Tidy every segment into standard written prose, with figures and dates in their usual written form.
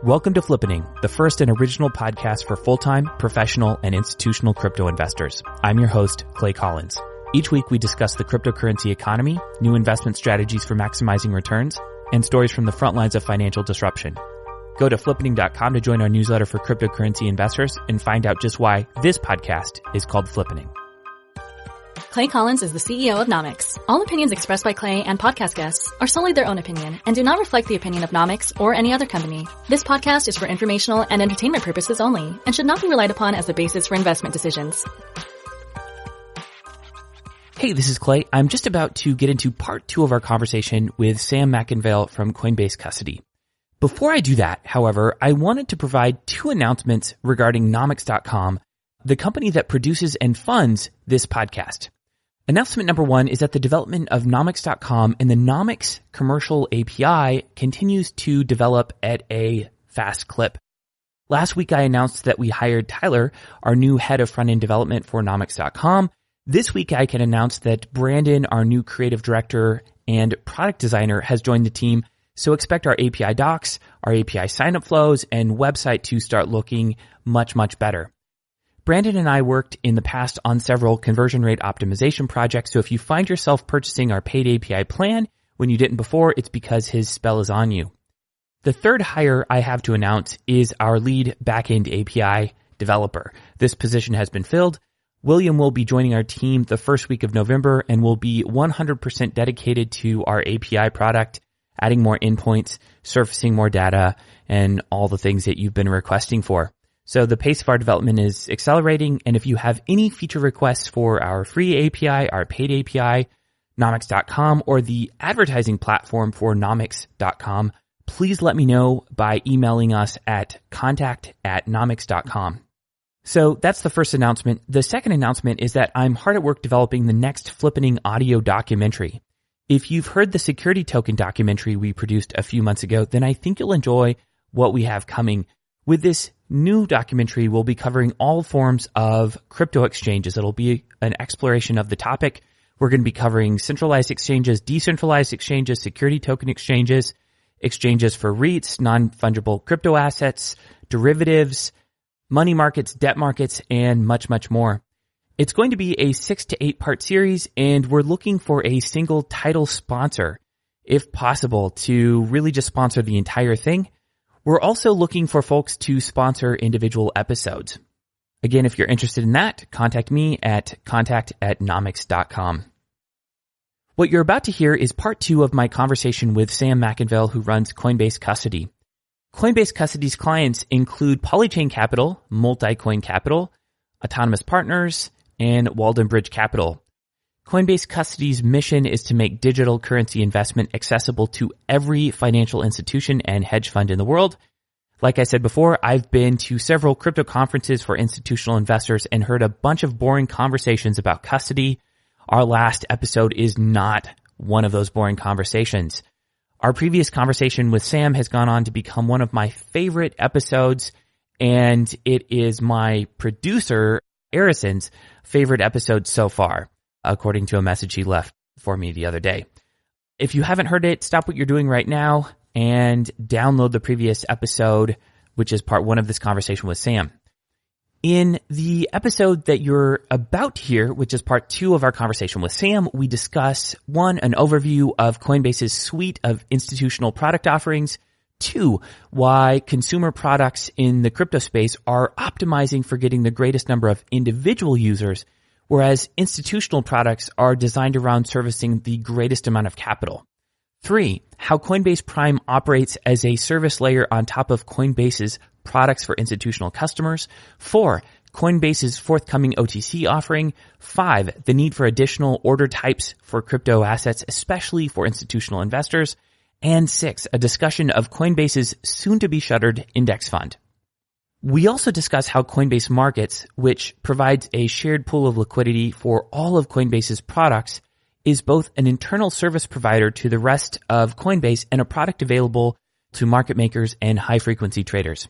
Welcome to Flippening, the first and original podcast for full-time, professional, and institutional crypto investors. I'm your host, Clay Collins. Each week we discuss the cryptocurrency economy, new investment strategies for maximizing returns, and stories from the front lines of financial disruption. Go to flippening.com to join our newsletter for cryptocurrency investors and find out just why this podcast is called Flippening. Clay Collins is the CEO of Nomics. All opinions expressed by Clay and podcast guests are solely their own opinion and do not reflect the opinion of Nomics or any other company. This podcast is for informational and entertainment purposes only and should not be relied upon as the basis for investment decisions. Hey, this is Clay. I'm just about to get into part 2 of our conversation with Sam McIngvale from Coinbase Custody. Before I do that, however, I wanted to provide 2 announcements regarding Nomics.com, the company that produces and funds this podcast. Announcement number 1 is that the development of Nomics.com and the Nomics commercial API continues to develop at a fast clip. Last week I announced that we hired Tyler, our new head of front-end development for Nomics.com. This week I can announce that Brandon, our new creative director and product designer, has joined the team. So expect our API docs, our API sign-up flows, and website to start looking much, much better. Brandon and I worked in the past on several conversion rate optimization projects, so if you find yourself purchasing our paid API plan when you didn't before, it's because his spell is on you. The third hire I have to announce is our lead backend API developer. This position has been filled. William will be joining our team the first week of November and will be 100% dedicated to our API product, adding more endpoints, surfacing more data, and all the things that you've been requesting for. So the pace of our development is accelerating, and if you have any feature requests for our free API, our paid API, Nomics.com, or the advertising platform for Nomics.com, please let me know by emailing us at contact@Nomics.com. So that's the first announcement. The second announcement is that I'm hard at work developing the next Flippening audio documentary. If you've heard the security token documentary we produced a few months ago, then I think you'll enjoy what we have coming. With this new documentary, we'll be covering all forms of crypto exchanges. It'll be an exploration of the topic. We're going to be covering centralized exchanges, decentralized exchanges, security token exchanges, exchanges for REITs, non-fungible crypto assets, derivatives, money markets, debt markets, and much, much more. It's going to be a 6 to 8 part series, and we're looking for a single title sponsor, if possible, to really just sponsor the entire thing. We're also looking for folks to sponsor individual episodes. Again, if you're interested in that, contact me at contact@Nomics.com. What you're about to hear is part 2 of my conversation with Sam McIngvale, who runs Coinbase Custody. Coinbase Custody's clients include Polychain Capital, Multicoin Capital, Autonomous Partners, and Walden Bridge Capital. Coinbase Custody's mission is to make digital currency investment accessible to every financial institution and hedge fund in the world. Like I said before, I've been to several crypto conferences for institutional investors and heard a bunch of boring conversations about custody. Our last episode is not one of those boring conversations. Our previous conversation with Sam has gone on to become one of my favorite episodes, and it is my producer, Arison's, favorite episode so far, according to a message he left for me the other day. If you haven't heard it, stop what you're doing right now and download the previous episode, which is part 1 of this conversation with Sam. In the episode that you're about to hear, which is part 2 of our conversation with Sam, we discuss 1, an overview of Coinbase's suite of institutional product offerings, 2, why consumer products in the crypto space are optimizing for getting the greatest number of individual users, whereas institutional products are designed around servicing the greatest amount of capital. 3, how Coinbase Prime operates as a service layer on top of Coinbase's products for institutional customers. 4, Coinbase's forthcoming OTC offering. 5, the need for additional order types for crypto assets, especially for institutional investors. And 6, a discussion of Coinbase's soon-to-be-shuttered index fund. We also discuss how Coinbase Markets, which provides a shared pool of liquidity for all of Coinbase's products, is both an internal service provider to the rest of Coinbase and a product available to market makers and high-frequency traders.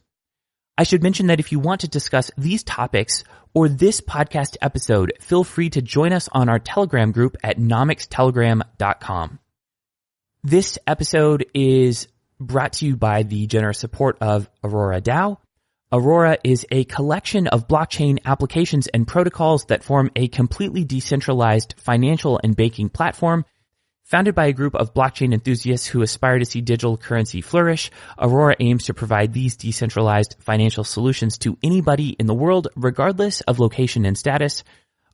I should mention that if you want to discuss these topics or this podcast episode, feel free to join us on our Telegram group at nomicstelegram.com. This episode is brought to you by the generous support of Aurora DAO. Aurora is a collection of blockchain applications and protocols that form a completely decentralized financial and banking platform. Founded by a group of blockchain enthusiasts who aspire to see digital currency flourish, Aurora aims to provide these decentralized financial solutions to anybody in the world, regardless of location and status.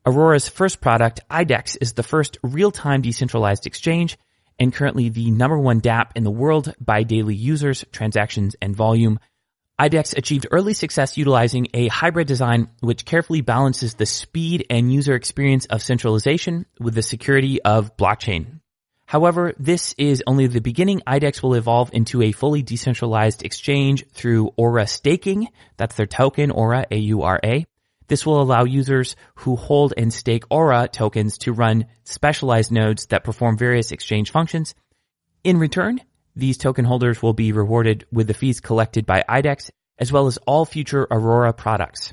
Aurora's first product, IDEX, is the first real-time decentralized exchange and currently the number one DApp in the world by daily users, transactions, and volume. IDEX achieved early success utilizing a hybrid design which carefully balances the speed and user experience of centralization with the security of blockchain. However, this is only the beginning. IDEX will evolve into a fully decentralized exchange through Aura staking. That's their token, Aura, A-U-R-A. This will allow users who hold and stake Aura tokens to run specialized nodes that perform various exchange functions. In return, these token holders will be rewarded with the fees collected by IDEX, as well as all future Aurora products.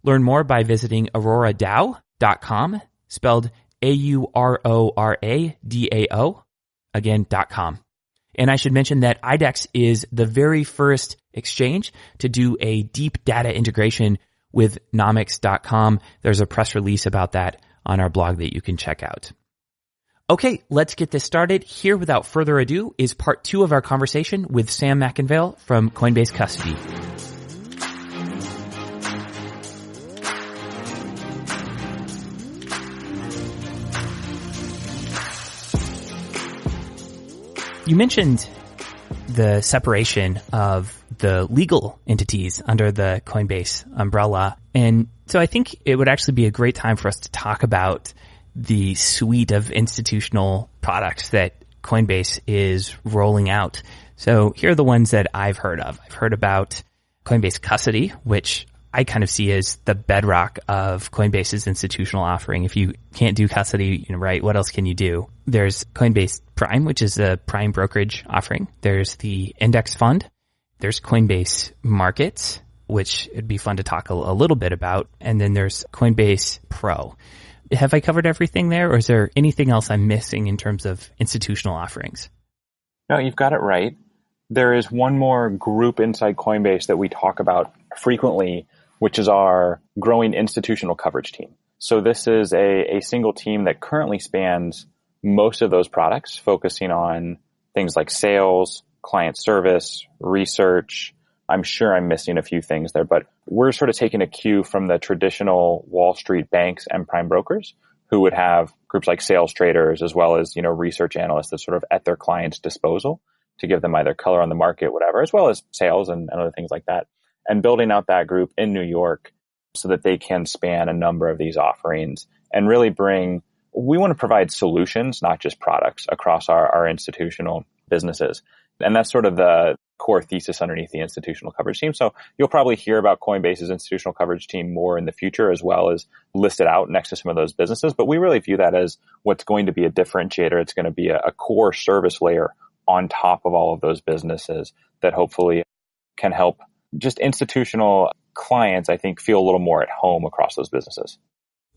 Learn more by visiting auroradao.com, spelled AURORADAO, again, .com. And I should mention that IDEX is the very first exchange to do a deep data integration with Nomics.com. There's a press release about that on our blog that you can check out. Okay, let's get this started. Here, without further ado, is part 2 of our conversation with Sam McIngvale from Coinbase Custody. You mentioned the separation of the legal entities under the Coinbase umbrella. And so I think it would actually be a great time for us to talk about the suite of institutional products that Coinbase is rolling out. So here are the ones that I've heard of. I've heard about Coinbase Custody, which I kind of see as the bedrock of Coinbase's institutional offering. If you can't do custody, right, what else can you do? There's Coinbase Prime, which is a prime brokerage offering. There's the index fund. There's Coinbase Markets, which it'd be fun to talk a little bit about. And then there's Coinbase Pro. Have I covered everything there, or is there anything else I'm missing in terms of institutional offerings? No, you've got it right. There is one more group inside Coinbase that we talk about frequently, which is our growing institutional coverage team. So this is a single team that currently spans most of those products, focusing on things like sales, client service, research. I'm sure I'm missing a few things there, but we're sort of taking a cue from the traditional Wall Street banks and prime brokers who would have groups like sales traders as well as, research analysts that sort of at their clients' disposal to give them either color on the market, whatever, as well as sales and other things like that. And building out that group in New York so that they can span a number of these offerings and really we want to provide solutions, not just products, across our institutional businesses. And that's sort of the core thesis underneath the institutional coverage team. So you'll probably hear about Coinbase's institutional coverage team more in the future, as well as listed out next to some of those businesses. But we really view that as what's going to be a differentiator. It's going to be a core service layer on top of all of those businesses that hopefully can help just institutional clients, I think, feel a little more at home across those businesses.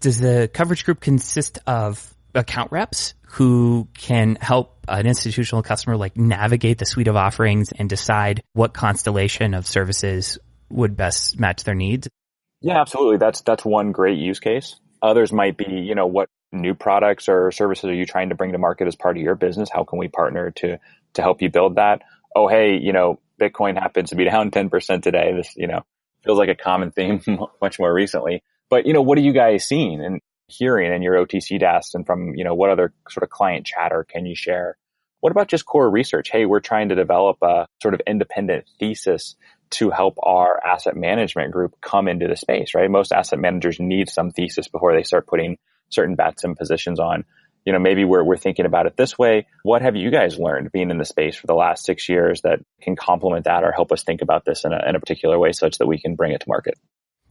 Does the coverage group consist of account reps who can help an institutional customer navigate the suite of offerings and decide what constellation of services would best match their needs? Yeah, absolutely. That's one great use case. Others might be, what new products or services are you trying to bring to market as part of your business? How can we partner to help you build that? Oh, hey, Bitcoin happens to be down 10% today. This, feels like a common theme much more recently. But, what are you guys seeing and hearing in your OTC desk, and from, what other sort of client chatter can you share? What about just core research? Hey, we're trying to develop a sort of independent thesis to help our asset management group come into the space, right? Most asset managers need some thesis before they start putting certain bets and positions on. Maybe we're thinking about it this way. What have you guys learned being in the space for the last 6 years that can complement that or help us think about this in a particular way such that we can bring it to market?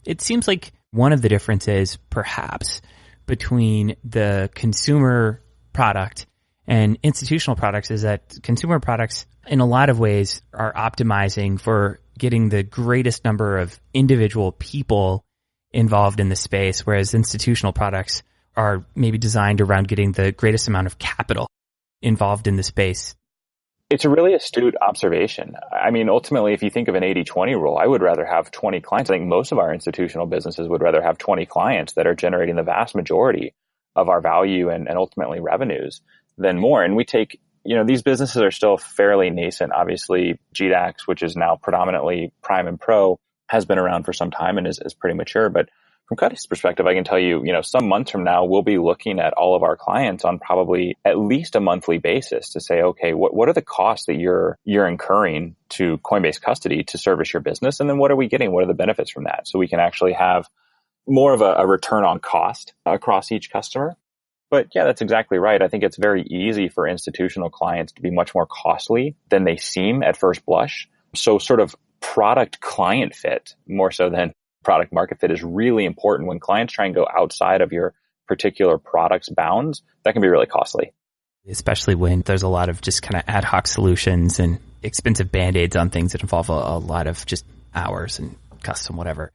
It seems like one of the differences, perhaps, between the consumer product and institutional products is that consumer products, in a lot of ways, are optimizing for getting the greatest number of individual people involved in the space, whereas institutional products are maybe designed around getting the greatest amount of capital involved in the space. It's a really astute observation. I mean, ultimately, if you think of an 80-20 rule, I would rather have 20 clients. I think most of our institutional businesses would rather have 20 clients that are generating the vast majority of our value and ultimately revenues than more. And we take, these businesses are still fairly nascent. Obviously, GDAX, which is now predominantly Prime and Pro, has been around for some time and is pretty mature. But from Custody's perspective, I can tell you, some months from now, we'll be looking at all of our clients on probably at least a monthly basis to say, okay, what are the costs that you're incurring to Coinbase Custody to service your business? And then what are we getting? What are the benefits from that? So we can actually have more of a return on cost across each customer. But yeah, that's exactly right. I think it's very easy for institutional clients to be much more costly than they seem at first blush. So sort of product client fit, more so than product market fit, is really important. When clients try and go outside of your particular product's bounds, that can be really costly. Especially when there's a lot of just kind of ad hoc solutions and expensive band-aids on things that involve a lot of just hours and custom whatever.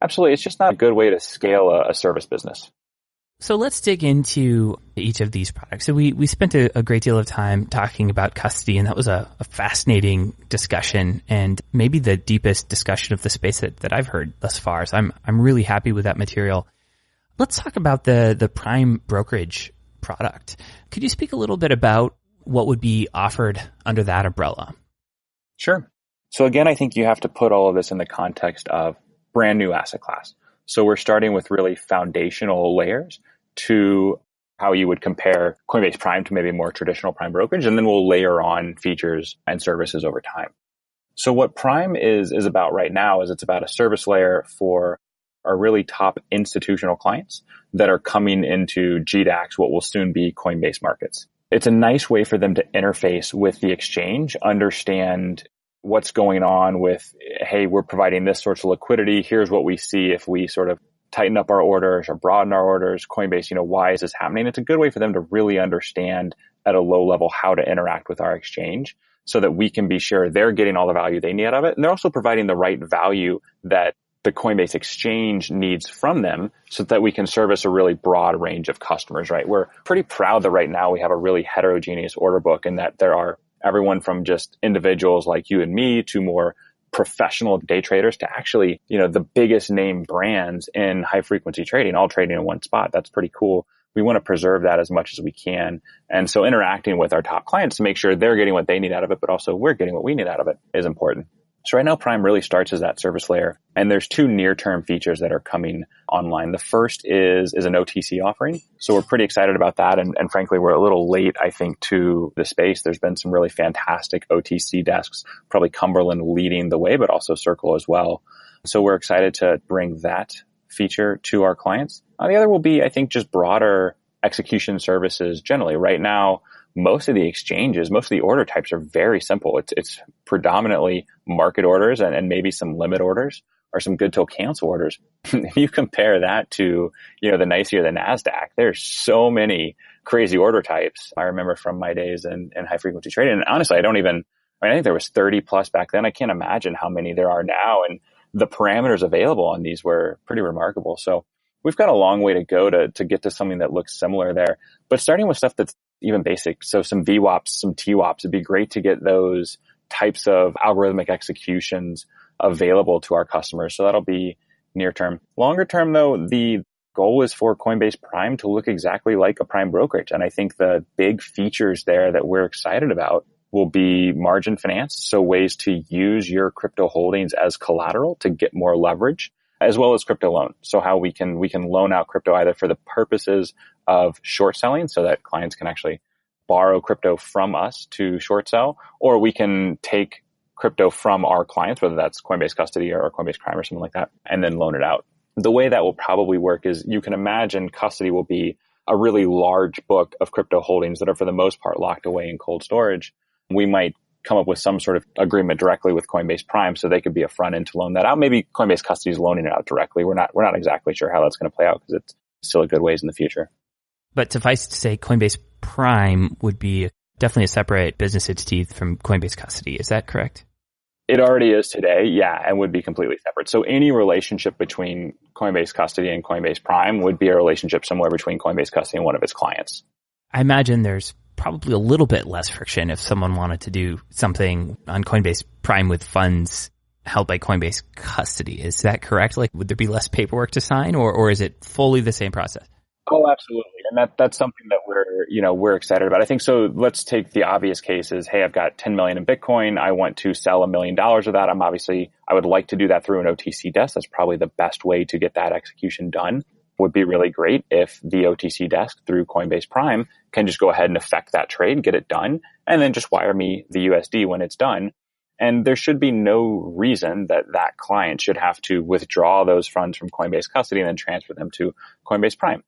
Absolutely. It's just not a good way to scale a service business. So let's dig into each of these products. So we spent a great deal of time talking about custody, and that was a fascinating discussion and maybe the deepest discussion of the space that I've heard thus far. So I'm really happy with that material. Let's talk about the Prime brokerage product. Could you speak a little bit about what would be offered under that umbrella? Sure. So again, I think you have to put all of this in the context of brand new asset class. So we're starting with really foundational layers to how you would compare Coinbase Prime to maybe more traditional Prime brokerage, and then we'll layer on features and services over time. So what Prime is about right now is it's about a service layer for our really top institutional clients that are coming into GDAX, what will soon be Coinbase Markets. It's a nice way for them to interface with the exchange, understand what's going on with, hey, we're providing this sort of liquidity. Here's what we see if we sort of tighten up our orders or broaden our orders. Coinbase, why is this happening? It's a good way for them to really understand at a low level how to interact with our exchange so that we can be sure they're getting all the value they need out of it. And they're also providing the right value that the Coinbase exchange needs from them so that we can service a really broad range of customers, right? We're pretty proud that right now we have a really heterogeneous order book and that there are everyone from just individuals like you and me to more professional day traders to actually, the biggest name brands in high frequency trading, all trading in one spot. That's pretty cool. We want to preserve that as much as we can. And so interacting with our top clients to make sure they're getting what they need out of it, but also we're getting what we need out of it is important. So right now, Prime really starts as that service layer. And there's two near-term features that are coming online. The first is an OTC offering. So we're pretty excited about that. And frankly, we're a little late, I think, to the space. There's been some really fantastic OTC desks, probably Cumberland leading the way, but also Circle as well. So we're excited to bring that feature to our clients. The other will be, I think, just broader execution services generally. Right now, most of the exchanges, most of the order types are very simple. It's predominantly market orders and maybe some limit orders or some good till cancel orders. If you compare that to, the NYSE or the NASDAQ, there's so many crazy order types. I remember from my days in high frequency trading. And honestly, I think there was 30 plus back then. I can't imagine how many there are now. And the parameters available on these were pretty remarkable. So we've got a long way to go to get to something that looks similar there. But starting with stuff that's even basic, so some VWAPs, some TWAPs, it'd be great to get those types of algorithmic executions available to our customers. So that'll be near term. Longer term, though, the goal is for Coinbase Prime to look exactly like a Prime brokerage. And I think the big features there that we're excited about will be margin finance. So ways to use your crypto holdings as collateral to get more leverage, as well as crypto loan. So how we can loan out crypto either for the purposes of short selling so that clients can actually borrow crypto from us to short sell, or we can take crypto from our clients, whether that's Coinbase Custody or Coinbase Prime or something like that, and then loan it out. The way that will probably work is you can imagine custody will be a really large book of crypto holdings that are for the most part locked away in cold storage. We might come up with some sort of agreement directly with Coinbase Prime so they could be a front end to loan that out. Maybe Coinbase Custody is loaning it out directly. We're not exactly sure how that's going to play out because it's still a good ways in the future. But suffice to say, Coinbase Prime would be definitely a separate business entity from Coinbase Custody. Is that correct? It already is today, yeah, and would be completely separate. So any relationship between Coinbase Custody and Coinbase Prime would be a relationship somewhere between Coinbase Custody and one of its clients. I imagine there's probably a little bit less friction if someone wanted to do something on Coinbase Prime with funds held by Coinbase Custody. Is that correct? Like, would there be less paperwork to sign, or is it fully the same process? Oh, absolutely. And that's something that we're excited about. I think so. Let's take the obvious cases. Hey, I've got 10 million in Bitcoin. I want to sell $1 million of that. I would like to do that through an OTC desk. That's probably the best way to get that execution done. Would be really great if the OTC desk through Coinbase Prime can just go ahead and effect that trade, get it done, and then just wire me the USD when it's done. And there should be no reason that client should have to withdraw those funds from Coinbase Custody and then transfer them to Coinbase Prime,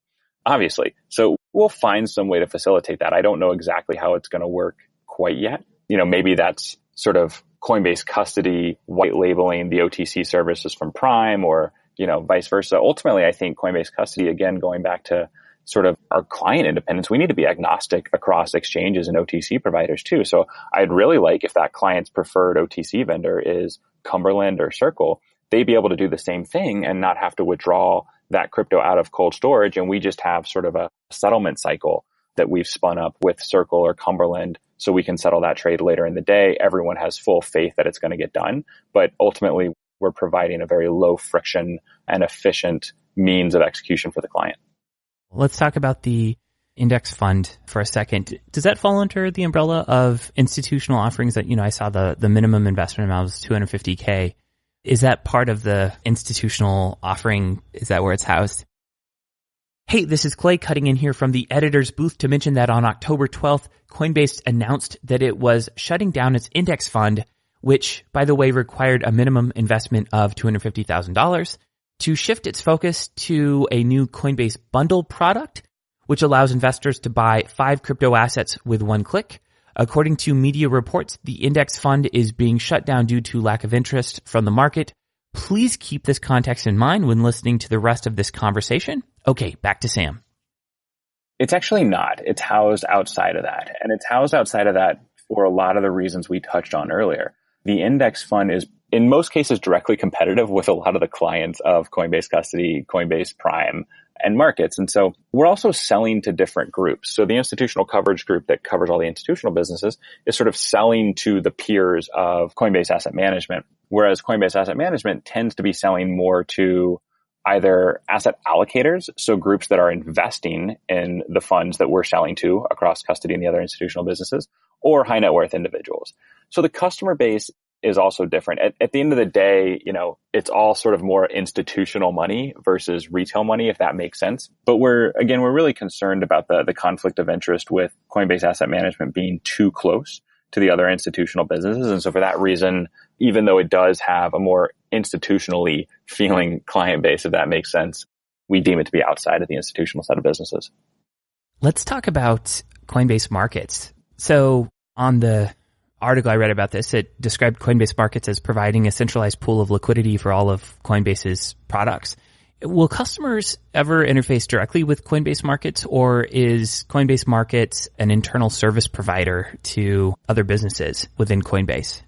obviously. So we'll find some way to facilitate that. I don't know exactly how it's going to work quite yet. Maybe that's sort of Coinbase Custody white labeling the OTC services from Prime, or vice versa. Ultimately, I think Coinbase Custody, again, going back to sort of our client independence, we need to be agnostic across exchanges and OTC providers too. So I'd really like if that client's preferred OTC vendor is Cumberland or Circle, they'd be able to do the same thing and not have to withdraw that crypto out of cold storage. And we just have sort of a settlement cycle that we've spun up with Circle or Cumberland, so we can settle that trade later in the day. Everyone has full faith that it's going to get done. But ultimately, we're providing a very low friction and efficient means of execution for the client. Let's talk about the index fund for a second. Does that fall under the umbrella of institutional offerings that, I saw the minimum investment amount was $250K. Is that part of the institutional offering? Is that where it's housed? Hey, this is Clay cutting in here from the editor's booth to mention that on October 12th, Coinbase announced that it was shutting down its index fund, which, by the way, required a minimum investment of $250,000 to shift its focus to a new Coinbase bundle product, which allows investors to buy 5 crypto assets with one click. According to media reports, the index fund is being shut down due to lack of interest from the market. Please keep this context in mind when listening to the rest of this conversation. Okay, back to Sam. It's actually not. It's housed outside of that. And it's housed outside of that for a lot of the reasons we touched on earlier. The index fund is, in most cases, directly competitive with a lot of the clients of Coinbase Custody, Coinbase Prime, and Markets. And so we're also selling to different groups. So the institutional coverage group that covers all the institutional businesses is sort of selling to the peers of Coinbase Asset Management, whereas Coinbase Asset Management tends to be selling more to either asset allocators, so groups that are investing in the funds that we're selling to across custody and the other institutional businesses, or high net worth individuals. So the customer base is also different. At the end of the day, it's all sort of more institutional money versus retail money, if that makes sense. But we're really concerned about the conflict of interest with Coinbase Asset Management being too close to the other institutional businesses. And so for that reason, even though it does have a more institutionally feeling client base, if that makes sense, we deem it to be outside of the institutional set of businesses. Let's talk about Coinbase Markets. So on the article I read about this, it described Coinbase Markets as providing a centralized pool of liquidity for all of Coinbase's products. Will customers ever interface directly with Coinbase Markets, or is Coinbase Markets an internal service provider to other businesses within Coinbase?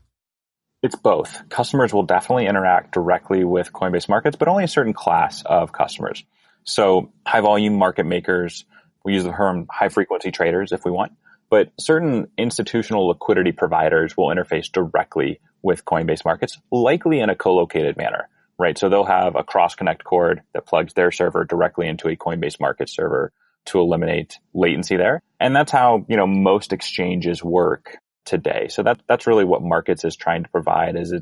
It's both. Customers will definitely interact directly with Coinbase Markets, but only a certain class of customers. So high volume market makers, we use the term high frequency traders if we want, but certain institutional liquidity providers will interface directly with Coinbase Markets, likely in a co-located manner, right? So they'll have a cross-connect cord that plugs their server directly into a Coinbase Markets server to eliminate latency there. And that's how, most exchanges work today. So that's really what Markets is trying to provide, is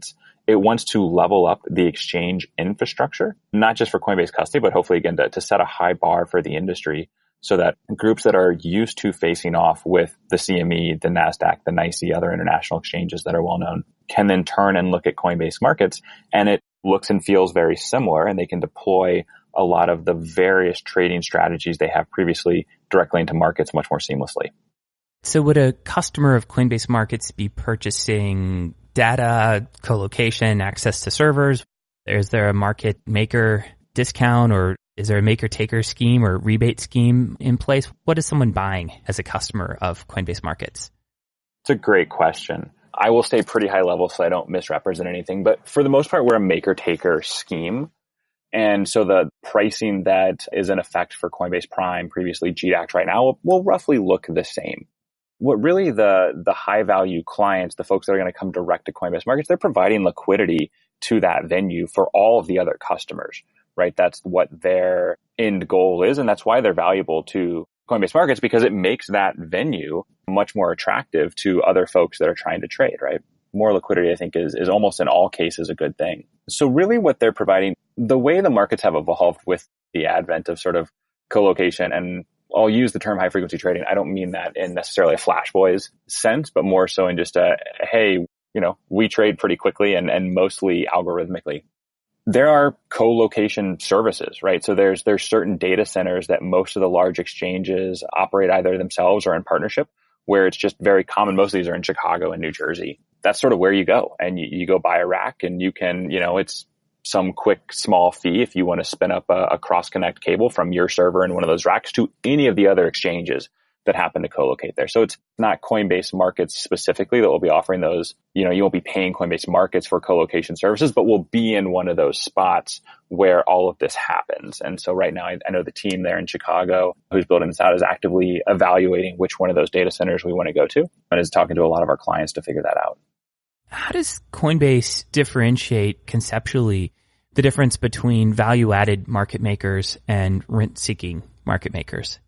it wants to level up the exchange infrastructure, not just for Coinbase Custody, but hopefully again to set a high bar for the industry, so that groups that are used to facing off with the CME, the NASDAQ, the NYSE, other international exchanges that are well known, can then turn and look at Coinbase Markets, and it looks and feels very similar, and they can deploy a lot of the various trading strategies they have previously directly into Markets much more seamlessly. So would a customer of Coinbase Markets be purchasing data, co-location, access to servers? Is there a market maker discount, or is there a maker-taker scheme or rebate scheme in place? What is someone buying as a customer of Coinbase Markets? It's a great question. I will stay pretty high level so I don't misrepresent anything, but for the most part, we're a maker-taker scheme. And so the pricing that is in effect for Coinbase Prime, previously GDAX right now, will roughly look the same. what really the high value clients, the folks that are going to come direct to Coinbase Markets, they're providing liquidity to that venue for all of the other customers, right? That's what their end goal is. And that's why they're valuable to Coinbase Markets, because it makes that venue much more attractive to other folks that are trying to trade, right? More liquidity, I think, is almost in all cases a good thing. So really what they're providing, the way the markets have evolved with the advent of sort of co-location, and I'll use the term high frequency trading. I don't mean that in necessarily a Flash Boys sense, but more so in just hey, we trade pretty quickly and mostly algorithmically. There are co-location services, right? So there's certain data centers that most of the large exchanges operate either themselves or in partnership, where it's just very common. Most of these are in Chicago and New Jersey. That's sort of where you go, and you go buy a rack, and you can, it's some quick small fee if you want to spin up a cross-connect cable from your server in one of those racks to any of the other exchanges that happen to co-locate there. So it's not Coinbase Markets specifically that will be offering those. You won't be paying Coinbase Markets for co-location services, but we'll be in one of those spots where all of this happens. And so right now, I know the team there in Chicago who's building this out is actively evaluating which one of those data centers we want to go to, and is talking to a lot of our clients to figure that out. How does Coinbase differentiate conceptually the difference between value-added market makers and rent-seeking market makers?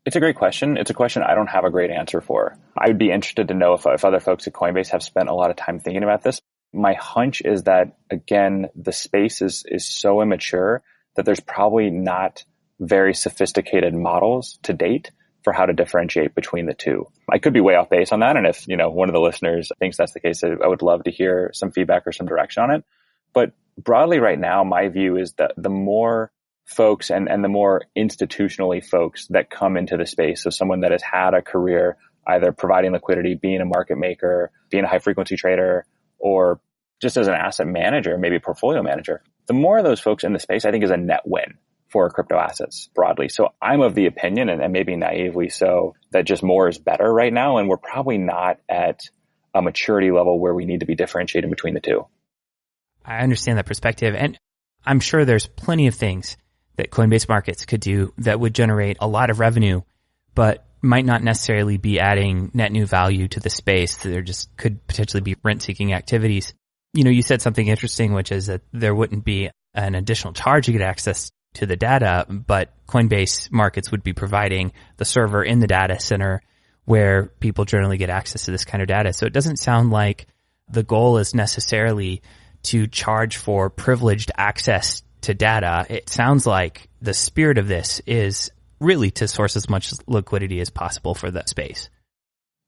It's a great question. It's a question I don't have a great answer for. I would be interested to know if other folks at Coinbase have spent a lot of time thinking about this. My hunch is that, again, the space is so immature that there's probably not very sophisticated models to date for how to differentiate between the two. I could be way off base on that. And if, one of the listeners thinks that's the case, I would love to hear some feedback or some direction on it. But broadly right now, my view is that the more folks and the more institutionally folks that come into the space, so someone that has had a career either providing liquidity, being a market maker, being a high frequency trader, or just as an asset manager, maybe a portfolio manager, the more of those folks in the space, I think, is a net win for crypto assets broadly. So I'm of the opinion, and maybe naively so, that just more is better right now. And we're probably not at a maturity level where we need to be differentiating between the two. I understand that perspective. And I'm sure there's plenty of things that Coinbase Markets could do that would generate a lot of revenue, but might not necessarily be adding net new value to the space. There just could potentially be rent-seeking activities. You said something interesting, which is that there wouldn't be an additional charge to get access to the data, but Coinbase Markets would be providing the server in the data center where people generally get access to this kind of data. So it doesn't sound like the goal is necessarily to charge for privileged access to data. It sounds like the spirit of this is really to source as much liquidity as possible for the space.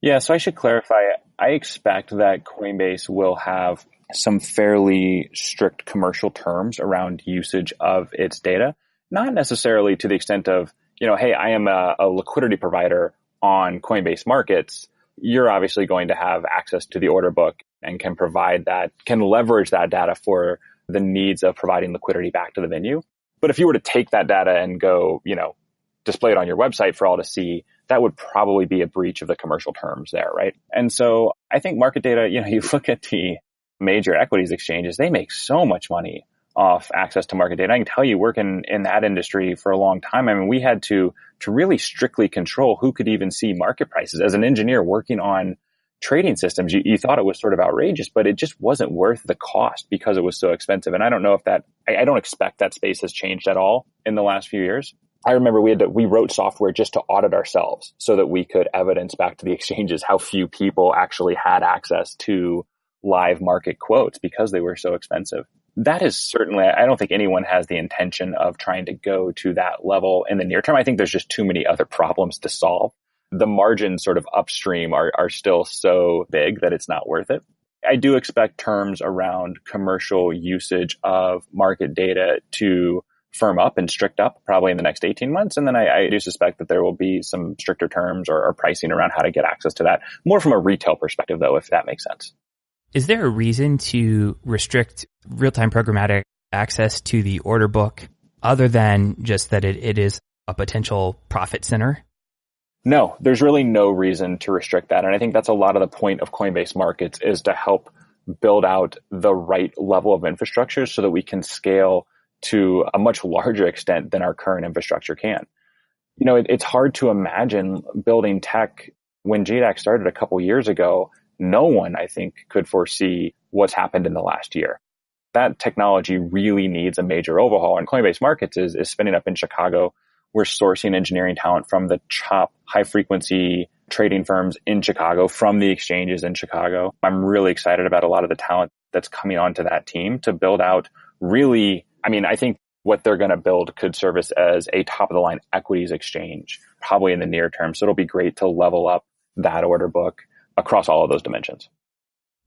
Yeah, so I should clarify. I expect that Coinbase will have some fairly strict commercial terms around usage of its data, not necessarily to the extent of, hey, I am a liquidity provider on Coinbase Markets. You're obviously going to have access to the order book and can provide that, can leverage that data for the needs of providing liquidity back to the venue. But if you were to take that data and go, display it on your website for all to see, that would probably be a breach of the commercial terms there, right? And so I think market data, you look at the major equities exchanges, they make so much money off access to market data. I can tell you, working in that industry for a long time, we had to really strictly control who could even see market prices. As an engineer working on trading systems, you thought it was sort of outrageous, but it just wasn't worth the cost because it was so expensive. And I don't know if I don't expect that space has changed at all in the last few years. I remember we wrote software just to audit ourselves so that we could evidence back to the exchanges how few people actually had access to live market quotes because they were so expensive. That is certainly, I don't think anyone has the intention of trying to go to that level in the near term. I think there's just too many other problems to solve. The margins sort of upstream are still so big that it's not worth it. I do expect terms around commercial usage of market data to firm up and strict up probably in the next 18 months. And then I do suspect that there will be some stricter terms or pricing around how to get access to that, more from a retail perspective, though, if that makes sense. Is there a reason to restrict real-time programmatic access to the order book other than just that it is a potential profit center? No, there's really no reason to restrict that. And I think that's a lot of the point of Coinbase Markets is to help build out the right level of infrastructure so that we can scale to a much larger extent than our current infrastructure can. It's hard to imagine building tech when GDAX started a couple years ago, no one, I think, could foresee what's happened in the last year. That technology really needs a major overhaul. And Coinbase Markets is spinning up in Chicago. We're sourcing engineering talent from the top high-frequency trading firms in Chicago, from the exchanges in Chicago. I'm really excited about a lot of the talent that's coming onto that team to build out really, I think what they're going to build could service as a top-of-the-line equities exchange, probably in the near term. So it'll be great to level up that order book across all of those dimensions.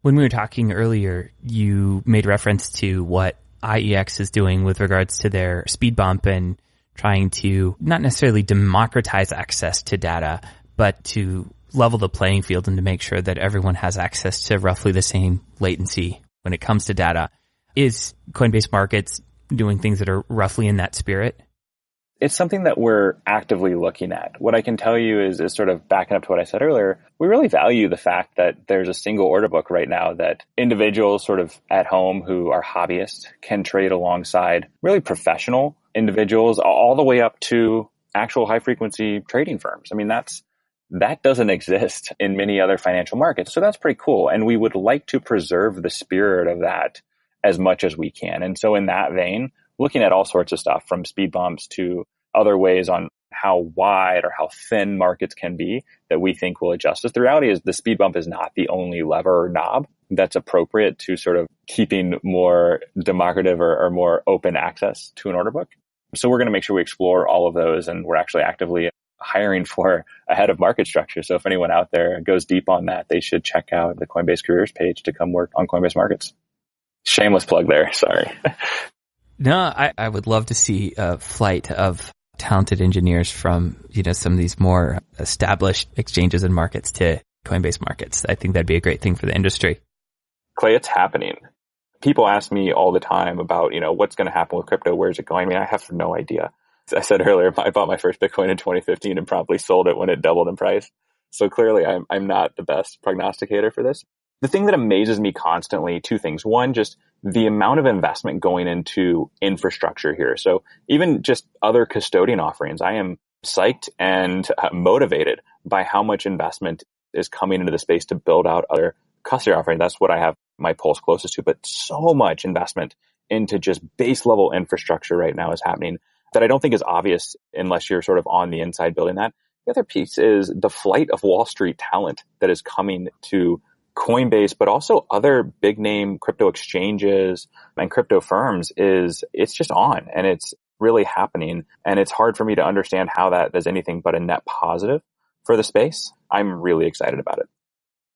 When we were talking earlier, you made reference to what IEX is doing with regards to their speed bump and trying to not necessarily democratize access to data, but to level the playing field and to make sure that everyone has access to roughly the same latency when it comes to data. Is Coinbase Markets doing things that are roughly in that spirit? It's something that we're actively looking at. What I can tell you is sort of backing up to what I said earlier, we really value the fact that there's a single order book right now that individuals sort of at home who are hobbyists can trade alongside really professional individuals all the way up to actual high frequency trading firms. That doesn't exist in many other financial markets. So that's pretty cool. And we would like to preserve the spirit of that as much as we can. And so in that vein, looking at all sorts of stuff from speed bumps to other ways on how wide or how thin markets can be that we think will adjust us. The reality is the speed bump is not the only lever or knob that's appropriate to sort of keeping more democratic or more open access to an order book. So we're going to make sure we explore all of those, and we're actually actively hiring for a head of market structure. So if anyone out there goes deep on that, they should check out the Coinbase careers page to come work on Coinbase Markets. Shameless plug there. Sorry. No, I would love to see a flight of talented engineers from, some of these more established exchanges and markets to Coinbase Markets. I think that'd be a great thing for the industry. Clay, it's happening. People ask me all the time about, what's going to happen with crypto? Where's it going? I have no idea. As I said earlier, I bought my first Bitcoin in 2015 and promptly sold it when it doubled in price. So clearly I'm not the best prognosticator for this. The thing that amazes me constantly, two things. One, just the amount of investment going into infrastructure here. So even just other custodian offerings, I am psyched and motivated by how much investment is coming into the space to build out other custody offerings. That's what I have my pulse closest to. But so much investment into just base level infrastructure right now is happening that I don't think is obvious unless you're sort of on the inside building that. The other piece is the flight of Wall Street talent that is coming to Coinbase, but also other big name crypto exchanges and crypto firms it's just on, and it's really happening. And it's hard for me to understand how that is anything but a net positive for the space. I'm really excited about it.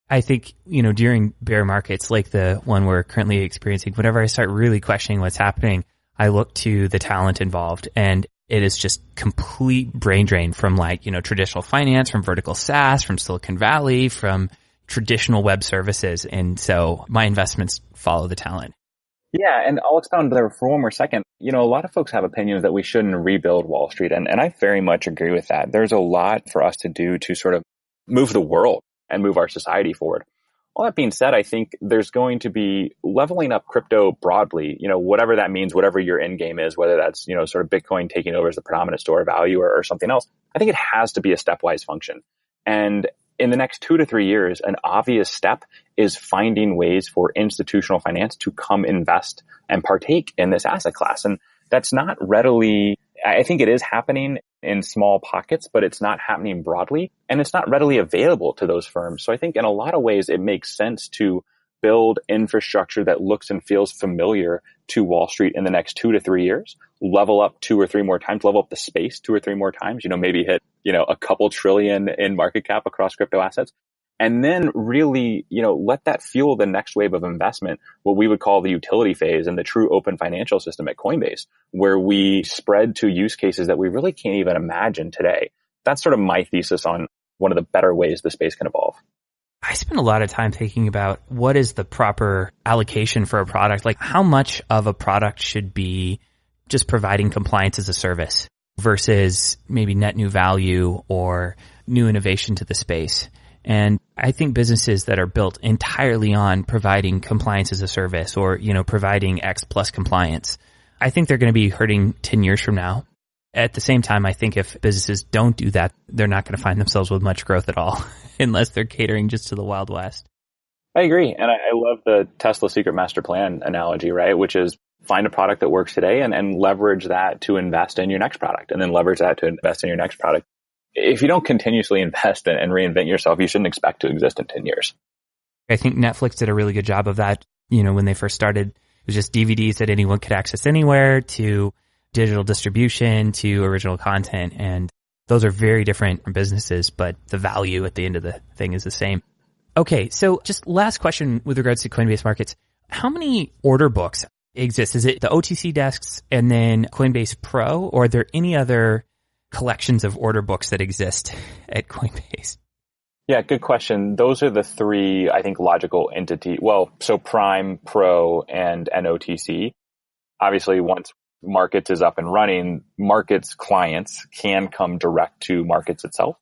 I think, during bear markets like the one we're currently experiencing, whenever I start really questioning what's happening, I look to the talent involved, and it is just complete brain drain from traditional finance, from vertical SaaS, from Silicon Valley, from traditional web services. And so my investments follow the talent. Yeah. And I'll expound there for one more second. A lot of folks have opinions that we shouldn't rebuild Wall Street. And I very much agree with that. There's a lot for us to do to sort of move the world and move our society forward. All that being said, I think there's going to be leveling up crypto broadly, whatever that means, whatever your end game is, whether that's, sort of Bitcoin taking over as the predominant store of value or something else. I think it has to be a stepwise function. And in the next 2 to 3 years, an obvious step is finding ways for institutional finance to come invest and partake in this asset class. And that's not readily, I think it is happening in small pockets, but it's not happening broadly, and it's not readily available to those firms. So I think in a lot of ways, it makes sense to build infrastructure that looks and feels familiar to Wall Street in the next 2 to 3 years, level up 2 or 3 more times, level up the space 2 or 3 more times, maybe hit, a couple trillion in market cap across crypto assets. And then really, let that fuel the next wave of investment, what we would call the utility phase and the true open financial system at Coinbase, where we spread to use cases that we really can't even imagine today. That's sort of my thesis on one of the better ways the space can evolve. I spend a lot of time thinking about what is the proper allocation for a product. Like how much of a product should be just providing compliance as a service versus maybe net new value or new innovation to the space. And I think businesses that are built entirely on providing compliance as a service or, providing X plus compliance, I think they're going to be hurting 10 years from now. At the same time, I think if businesses don't do that, they're not going to find themselves with much growth at all, unless they're catering just to the Wild West. I agree. And I love the Tesla secret master plan analogy, right? Which is find a product that works today and leverage that to invest in your next product, and then leverage that to invest in your next product. If you don't continuously invest and reinvent yourself, you shouldn't expect to exist in 10 years. I think Netflix did a really good job of that. When they first started, it was just DVDs that anyone could access anywhere, to digital distribution, to original content. And those are very different businesses, but the value at the end of the thing is the same. Okay, so just last question with regards to Coinbase Markets. How many order books exist? Is it the OTC desks and then Coinbase Pro, or are there any other collections of order books that exist at Coinbase? Yeah, good question. Those are the three, I think, logical entity. Well, so Prime, Pro, and OTC. Obviously, once Markets is up and running, Markets clients can come direct to Markets itself.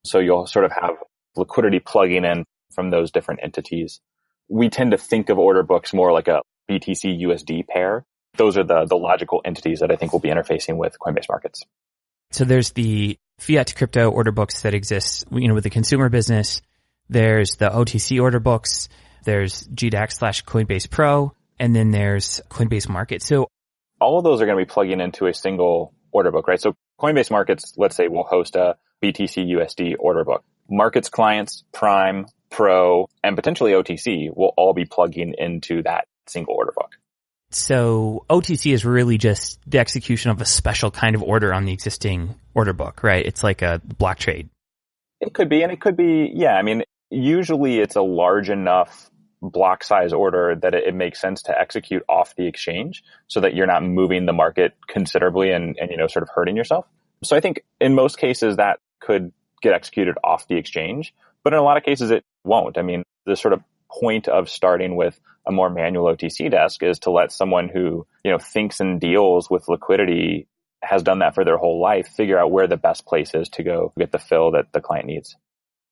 So you'll sort of have liquidity plugging in from those different entities. We tend to think of order books more like a BTC USD pair. Those are the logical entities that I think will be interfacing with Coinbase Markets. So there's the fiat to crypto order books that exist, with the consumer business. There's the OTC order books. There's GDAX/Coinbase Pro, and then there's Coinbase Markets. So all of those are going to be plugging into a single order book, right? So Coinbase Markets, let's say, will host a BTC USD order book. Markets clients, Prime, Pro, and potentially OTC will all be plugging into that single order book. So OTC is really just the execution of a special kind of order on the existing order book, right? It's like a block trade. It could be, and it could be, yeah. I mean, usually it's a large enough block size order that it makes sense to execute off the exchange so that you're not moving the market considerably and sort of hurting yourself. So I think in most cases that could get executed off the exchange, but in a lot of cases it won't. I mean, the sort of point of starting with a more manual OTC desk is to let someone who, thinks and deals with liquidity, has done that for their whole life, figure out where the best place is to go get the fill that the client needs.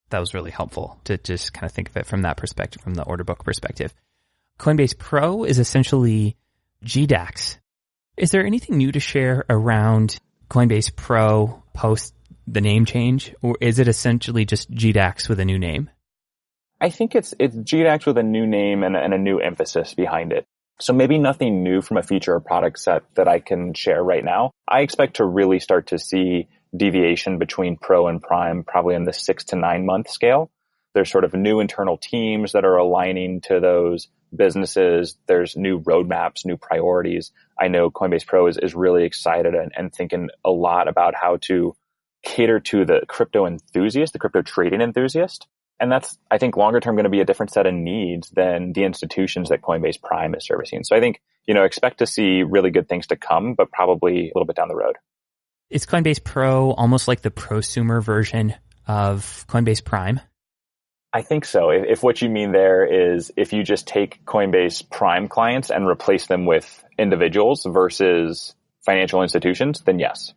That was really helpful to just kind of think of it from that perspective, from the order book perspective. Coinbase Pro is essentially GDAX. Is there anything new to share around Coinbase Pro post the name change, or is it essentially just GDAX with a new name? I think it's GDAX with a new name and a new emphasis behind it. So maybe nothing new from a feature or product set that I can share right now. I expect to really start to see deviation between Pro and Prime probably in the 6 to 9 month scale. There's sort of new internal teams that are aligning to those businesses. There's new roadmaps, new priorities. I know Coinbase Pro is really excited and thinking a lot about how to cater to the crypto enthusiast, the crypto trading enthusiast. And that's, I think, longer term going to be a different set of needs than the institutions that Coinbase Prime is servicing. So I think, expect to see really good things to come, but probably a little bit down the road. Is Coinbase Pro almost like the prosumer version of Coinbase Prime? I think so. If what you mean there is if you just take Coinbase Prime clients and replace them with individuals versus financial institutions, then yes.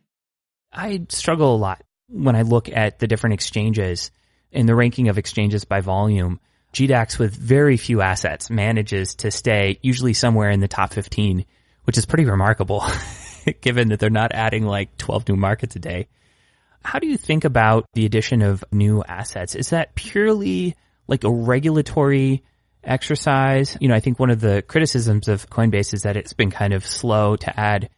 I struggle a lot when I look at the different exchanges in the ranking of exchanges by volume. GDAX with very few assets manages to stay usually somewhere in the top 15, which is pretty remarkable given that they're not adding like 12 new markets a day. How do you think about the addition of new assets? Is that purely like a regulatory exercise? I think one of the criticisms of Coinbase is that it's been kind of slow to add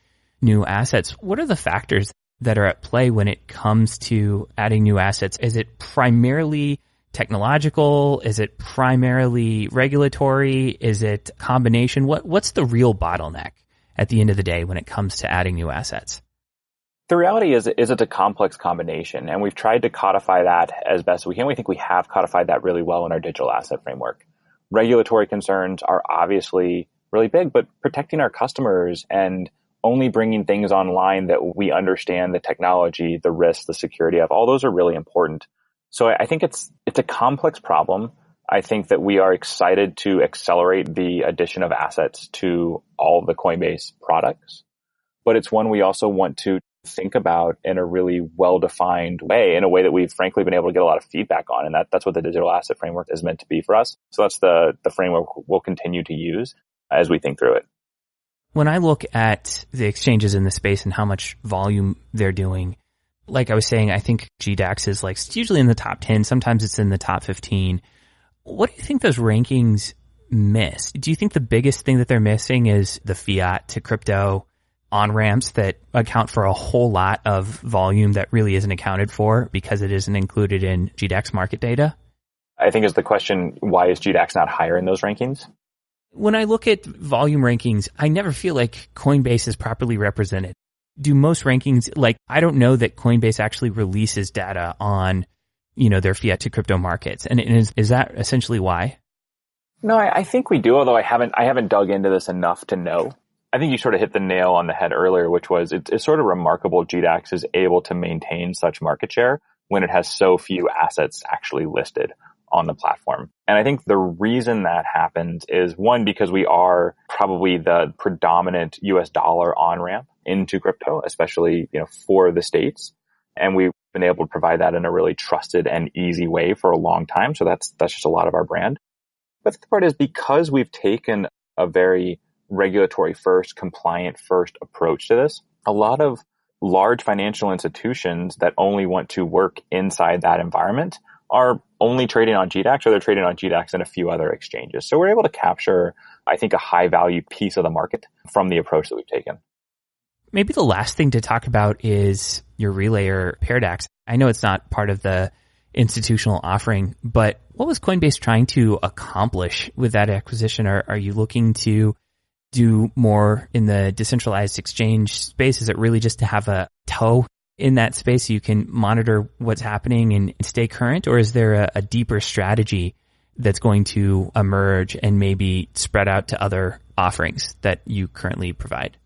new assets. What are the factors that are at play when it comes to adding new assets? Is it primarily technological? Is it primarily regulatory? Is it a combination? What's the real bottleneck at the end of the day when it comes to adding new assets? The reality is it's a complex combination, and we've tried to codify that as best we can. We think we have codified that really well in our digital asset framework. Regulatory concerns are obviously really big, but protecting our customers and only bringing things online that we understand the technology, the risks, the security of, all those are really important. So I think it's a complex problem. I think that we are excited to accelerate the addition of assets to all the Coinbase products, but it's one we also want to think about in a really well-defined way, in a way that we've frankly been able to get a lot of feedback on. And that's what the digital asset framework is meant to be for us. So that's the framework we'll continue to use as we think through it. When I look at the exchanges in the space and how much volume they're doing, like I was saying, I think GDAX is like, it's usually in the top 10. Sometimes it's in the top 15. What do you think those rankings miss? Do you think the biggest thing that they're missing is the fiat to crypto on-ramps that account for a whole lot of volume that really isn't accounted for because it isn't included in GDAX market data? I think is the question, why is GDAX not higher in those rankings? When I look at volume rankings, I never feel like Coinbase is properly represented. Do most rankings, like, I don't know that Coinbase actually releases data on, their fiat to crypto markets. And is that essentially why? No, I think we do, although I haven't dug into this enough to know. I think you sort of hit the nail on the head earlier, which was it's sort of remarkable GDAX is able to maintain such market share when it has so few assets actually listed on the platform. And I think the reason that happens is, one, because we are probably the predominant US dollar on-ramp into crypto, especially, for the States. And we've been able to provide that in a really trusted and easy way for a long time. So that's just a lot of our brand. But the part is, because we've taken a very regulatory first, compliant first approach to this, a lot of large financial institutions that only want to work inside that environment are only trading on GDAX, or they're trading on GDAX and a few other exchanges. So we're able to capture, I think, a high value piece of the market from the approach that we've taken. Maybe the last thing to talk about is your relayer Paradox. I know it's not part of the institutional offering, but what was Coinbase trying to accomplish with that acquisition? Are you looking to do more in the decentralized exchange space? Is it really just to have a toe in that space so you can monitor what's happening and stay current? Or is there a deeper strategy that's going to emerge and maybe spread out to other offerings that you currently provide?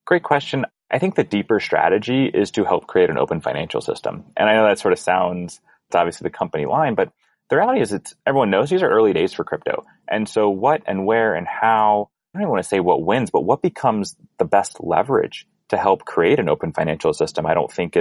Great question. I think the deeper strategy is to help create an open financial system. And I know that sort of sounds, it's obviously the company line, but the reality is everyone knows these are early days for crypto. And so what and where and how, I don't even want to say what wins, but what becomes the best leverage to help create an open financial system, I don't think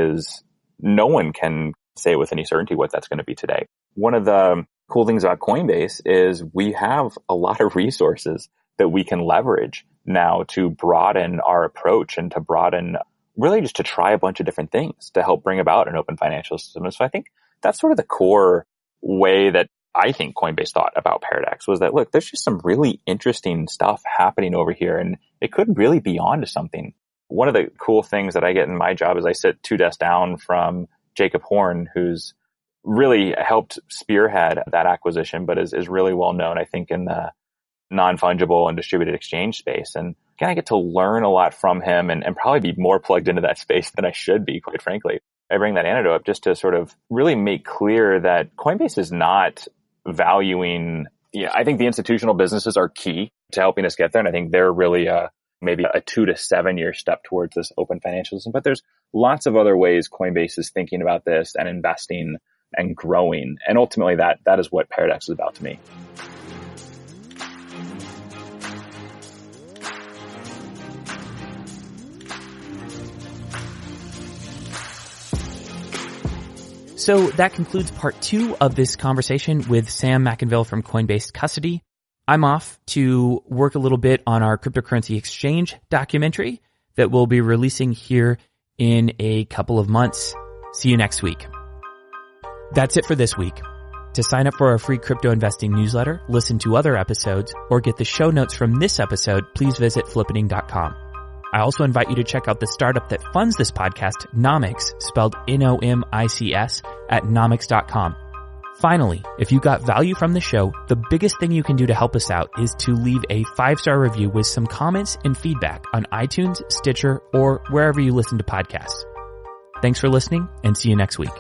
no one can say with any certainty what that's going to be today. One of the cool things about Coinbase is we have a lot of resources that we can leverage now to broaden our approach and to broaden, really just to try a bunch of different things to help bring about an open financial system. And so I think that's sort of the core way that I think Coinbase thought about Paradox, was that, look, there's just some really interesting stuff happening over here, and it could really be onto something. One of the cool things that I get in my job is I sit 2 desks down from Jacob Horn, who's really helped spearhead that acquisition, but is really well known, I think, in the non-fungible and distributed exchange space. And again, I get to learn a lot from him and probably be more plugged into that space than I should be, quite frankly. I bring that anecdote up just to sort of really make clear that Coinbase is not valuing, I think the institutional businesses are key to helping us get there. And I think they're really maybe a 2 to 7 year step towards this open financial system. But there's lots of other ways Coinbase is thinking about this and investing and growing. And ultimately that is what Paradox is about to me. So that concludes part 2 of this conversation with Sam McIngvale from Coinbase Custody. I'm off to work a little bit on our cryptocurrency exchange documentary that we'll be releasing here in a couple of months. See you next week. That's it for this week. To sign up for our free crypto investing newsletter, listen to other episodes, or get the show notes from this episode, please visit flippening.com. I also invite you to check out the startup that funds this podcast, Nomics, spelled Nomics, at nomics.com. Finally, if you got value from the show, the biggest thing you can do to help us out is to leave a 5-star review with some comments and feedback on iTunes, Stitcher, or wherever you listen to podcasts. Thanks for listening, and see you next week.